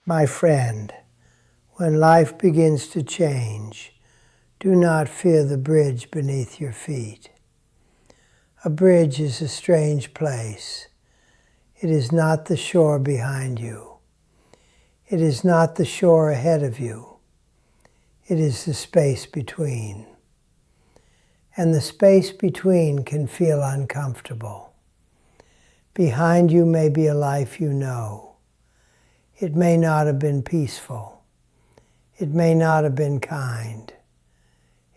My friend, when life begins to change, do not fear the bridge beneath your feet. A bridge is a strange place. It is not the shore behind you. It is not the shore ahead of you. It is the space between. And the space between can feel uncomfortable. Behind you may be a life you know. It may not have been peaceful. It may not have been kind.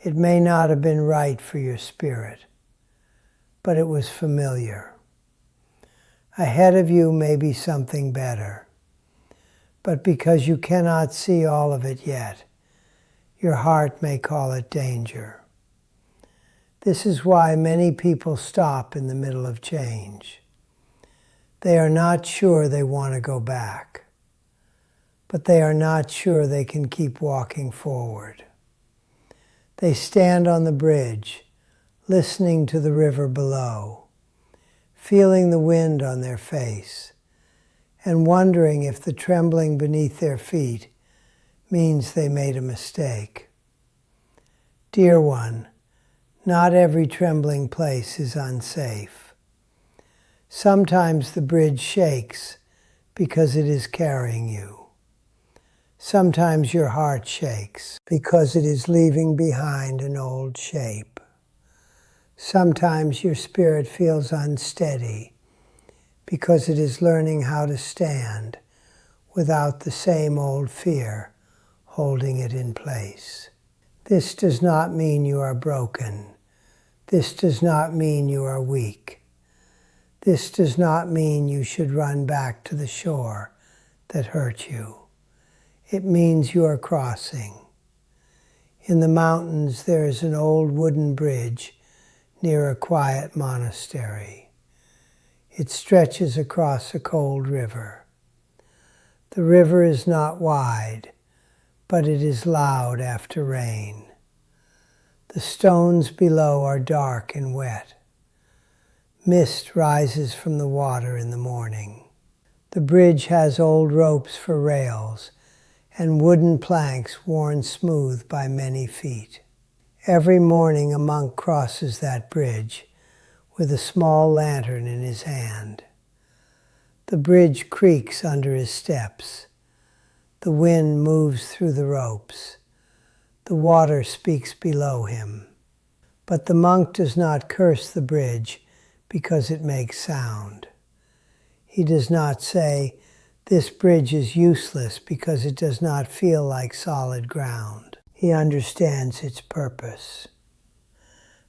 It may not have been right for your spirit, but it was familiar. Ahead of you may be something better, but because you cannot see all of it yet, your heart may call it danger. This is why many people stop in the middle of change. They are not sure they want to go back, but they are not sure they can keep walking forward. They stand on the bridge, listening to the river below, feeling the wind on their face, and wondering if the trembling beneath their feet means they made a mistake. Dear one, not every trembling place is unsafe. Sometimes the bridge shakes because it is carrying you. Sometimes your heart shakes because it is leaving behind an old shape. Sometimes your spirit feels unsteady because it is learning how to stand without the same old fear holding it in place. This does not mean you are broken. This does not mean you are weak. This does not mean you should run back to the shore that hurt you. It means you are crossing. In the mountains there is an old wooden bridge near a quiet monastery. It stretches across a cold river. The river is not wide, but it is loud after rain. The stones below are dark and wet. Mist rises from the water in the morning. The bridge has old ropes for rails and wooden planks worn smooth by many feet. Every morning a monk crosses that bridge with a small lantern in his hand. The bridge creaks under his steps. The wind moves through the ropes. The water speaks below him. But the monk does not curse the bridge because it makes sound. He does not say, "This bridge is useless because it does not feel like solid ground." He understands its purpose.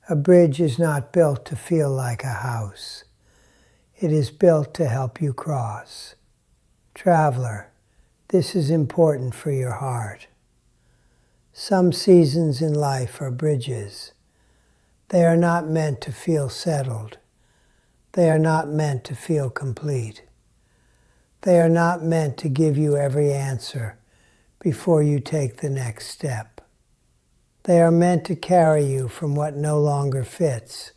A bridge is not built to feel like a house. It is built to help you cross. Traveler, this is important for your heart. Some seasons in life are bridges. They are not meant to feel settled. They are not meant to feel complete. They are not meant to give you every answer before you take the next step. They are meant to carry you from what no longer fits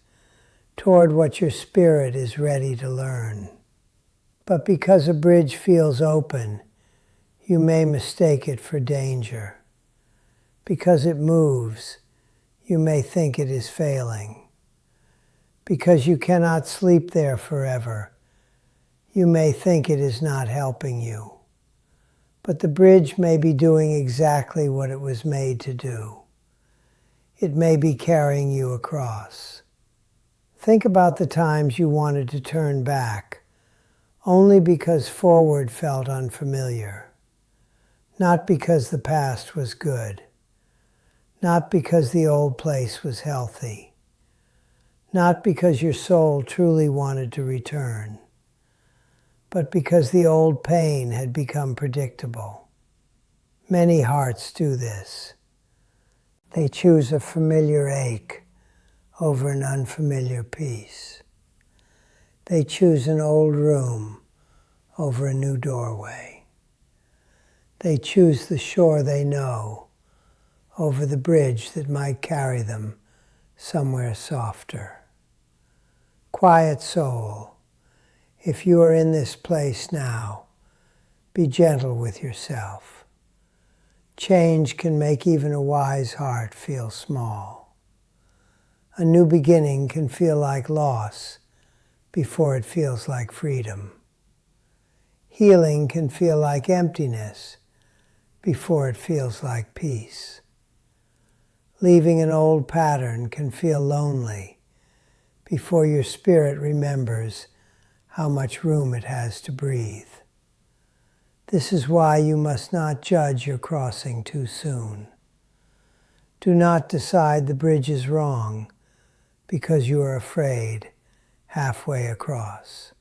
toward what your spirit is ready to learn. But because a bridge feels open, you may mistake it for danger. Because it moves, you may think it is failing. Because you cannot sleep there forever, you may think it is not helping you. But the bridge may be doing exactly what it was made to do. It may be carrying you across. Think about the times you wanted to turn back, only because forward felt unfamiliar. Not because the past was good. Not because the old place was healthy. Not because your soul truly wanted to return, but because the old pain had become predictable. Many hearts do this. They choose a familiar ache over an unfamiliar peace. They choose an old room over a new doorway. They choose the shore they know over the bridge that might carry them somewhere softer. Quiet soul, if you are in this place now, Be gentle with yourself. Change can make even a wise heart feel small. A new beginning can feel like loss before it feels like freedom. Healing can feel like emptiness before it feels like peace. Leaving an old pattern can feel lonely before your spirit remembers how much room it has to breathe. This is why you must not judge your crossing too soon. Do not decide the bridge is wrong because you are afraid halfway across.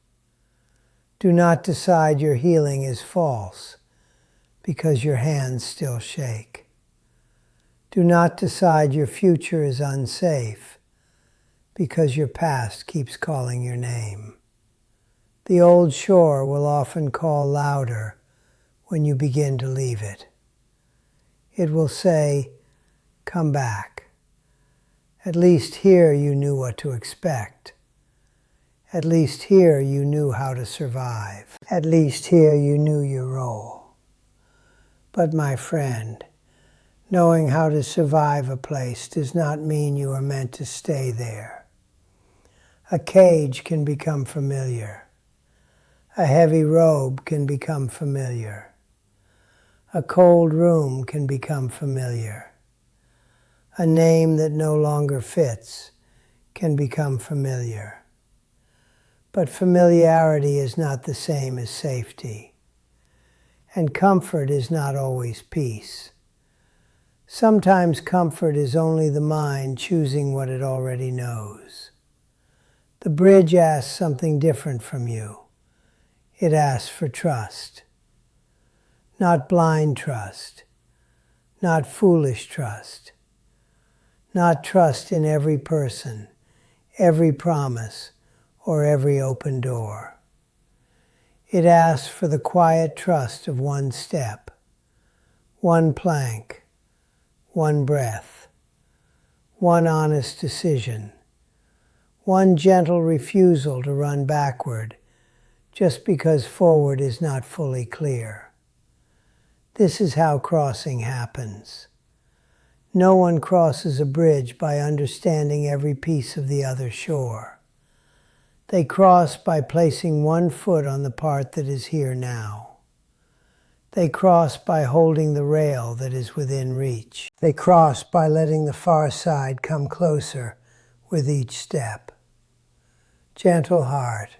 Do not decide your healing is false because your hands still shake. Do not decide your future is unsafe because your past keeps calling your name. The old shore will often call louder when you begin to leave it. It will say, "Come back. At least here you knew what to expect. At least here you knew how to survive. At least here you knew your role." But my friend, knowing how to survive a place does not mean you are meant to stay there. A cage can become familiar. A heavy robe can become familiar. A cold room can become familiar. A name that no longer fits can become familiar. But familiarity is not the same as safety. And comfort is not always peace. Sometimes comfort is only the mind choosing what it already knows. The bridge asks something different from you. It asks for trust. Not blind trust. Not foolish trust. Not trust in every person, every promise, or every open door. It asks for the quiet trust of one step, one plank, one breath, one honest decision, one gentle refusal to run backward just because forward is not fully clear. This is how crossing happens. No one crosses a bridge by understanding every piece of the other shore. They cross by placing one foot on the part that is here now. They cross by holding the rail that is within reach. They cross by letting the far side come closer with each step. Gentle heart,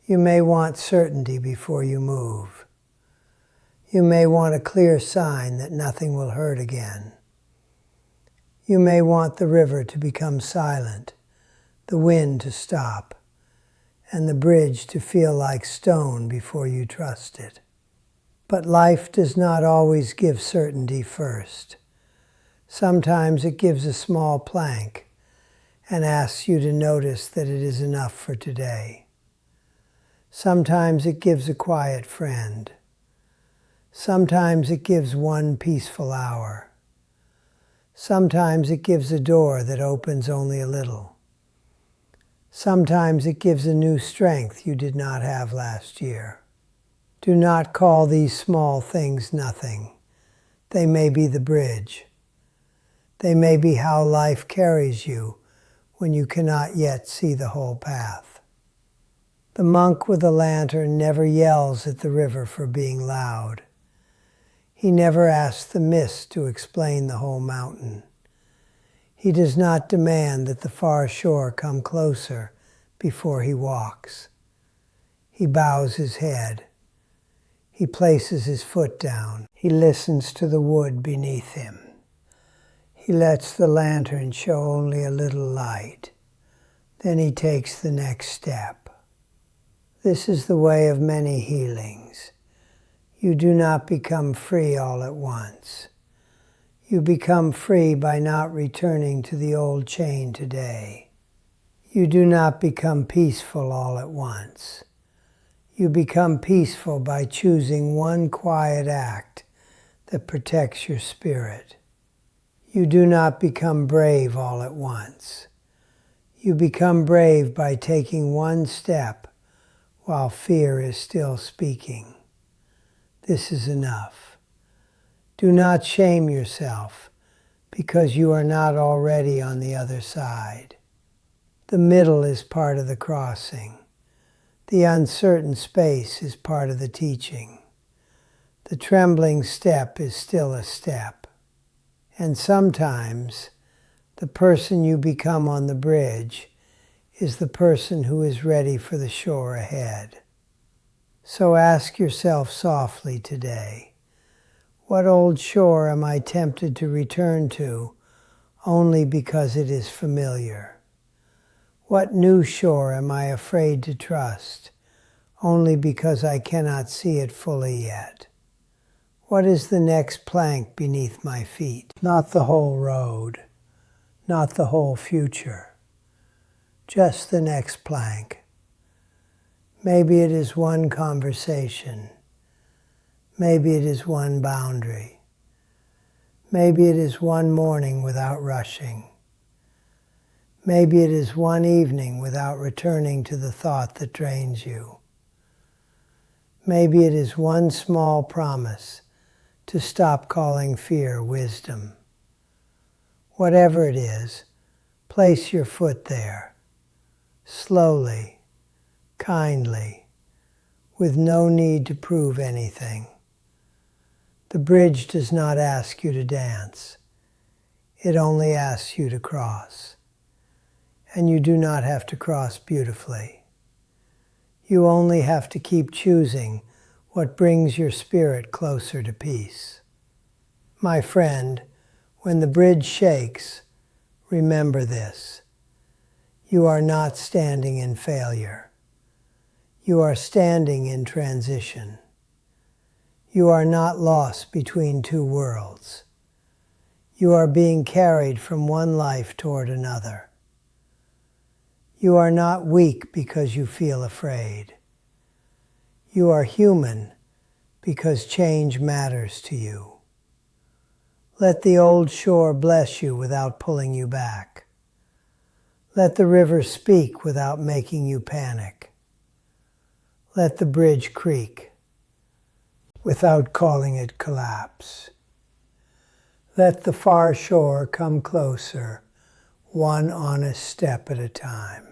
you may want certainty before you move. You may want a clear sign that nothing will hurt again. You may want the river to become silent, the wind to stop, and the bridge to feel like stone before you trust it. But life does not always give certainty first. Sometimes it gives a small plank and asks you to notice that it is enough for today. Sometimes it gives a quiet friend. Sometimes it gives one peaceful hour. Sometimes it gives a door that opens only a little. Sometimes it gives a new strength you did not have last year. Do not call these small things nothing. They may be the bridge. They may be how life carries you when you cannot yet see the whole path. The monk with a lantern never yells at the river for being loud. He never asks the mist to explain the whole mountain. He does not demand that the far shore come closer before he walks. He bows his head. He places his foot down. He listens to the wood beneath him. He lets the lantern show only a little light. Then he takes the next step. This is the way of many healings. You do not become free all at once. You become free by not returning to the old chain today. You do not become peaceful all at once. You become peaceful by choosing one quiet act that protects your spirit. You do not become brave all at once. You become brave by taking one step while fear is still speaking. This is enough. Do not shame yourself because you are not already on the other side. The middle is part of the crossing. The uncertain space is part of the teaching. The trembling step is still a step. And sometimes the person you become on the bridge is the person who is ready for the shore ahead. So ask yourself softly today, what old shore am I tempted to return to only because it is familiar? What new shore am I afraid to trust only because I cannot see it fully yet? What is the next plank beneath my feet? Not the whole road, not the whole future, just the next plank. Maybe it is one conversation. Maybe it is one boundary. Maybe it is one morning without rushing. Maybe it is one evening without returning to the thought that drains you. Maybe it is one small promise to stop calling fear wisdom. Whatever it is, place your foot there, slowly, kindly, with no need to prove anything. The bridge does not ask you to dance. It only asks you to cross. And you do not have to cross beautifully. You only have to keep choosing what brings your spirit closer to peace. My friend, when the bridge shakes, remember this. You are not standing in failure. You are standing in transition. You are not lost between two worlds. You are being carried from one life toward another. You are not weak because you feel afraid. You are human because change matters to you. Let the old shore bless you without pulling you back. Let the river speak without making you panic. Let the bridge creak without calling it collapse. Let the far shore come closer, one honest step at a time.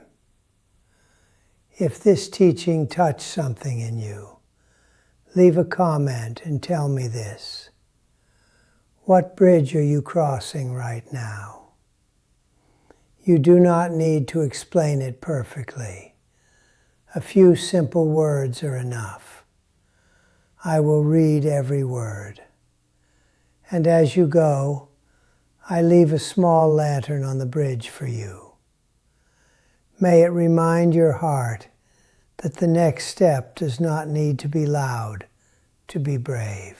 If this teaching touched something in you, leave a comment and tell me this. What bridge are you crossing right now? You do not need to explain it perfectly. A few simple words are enough. I will read every word. And as you go, I leave a small lantern on the bridge for you. May it remind your heart that the next step does not need to be loud to be brave.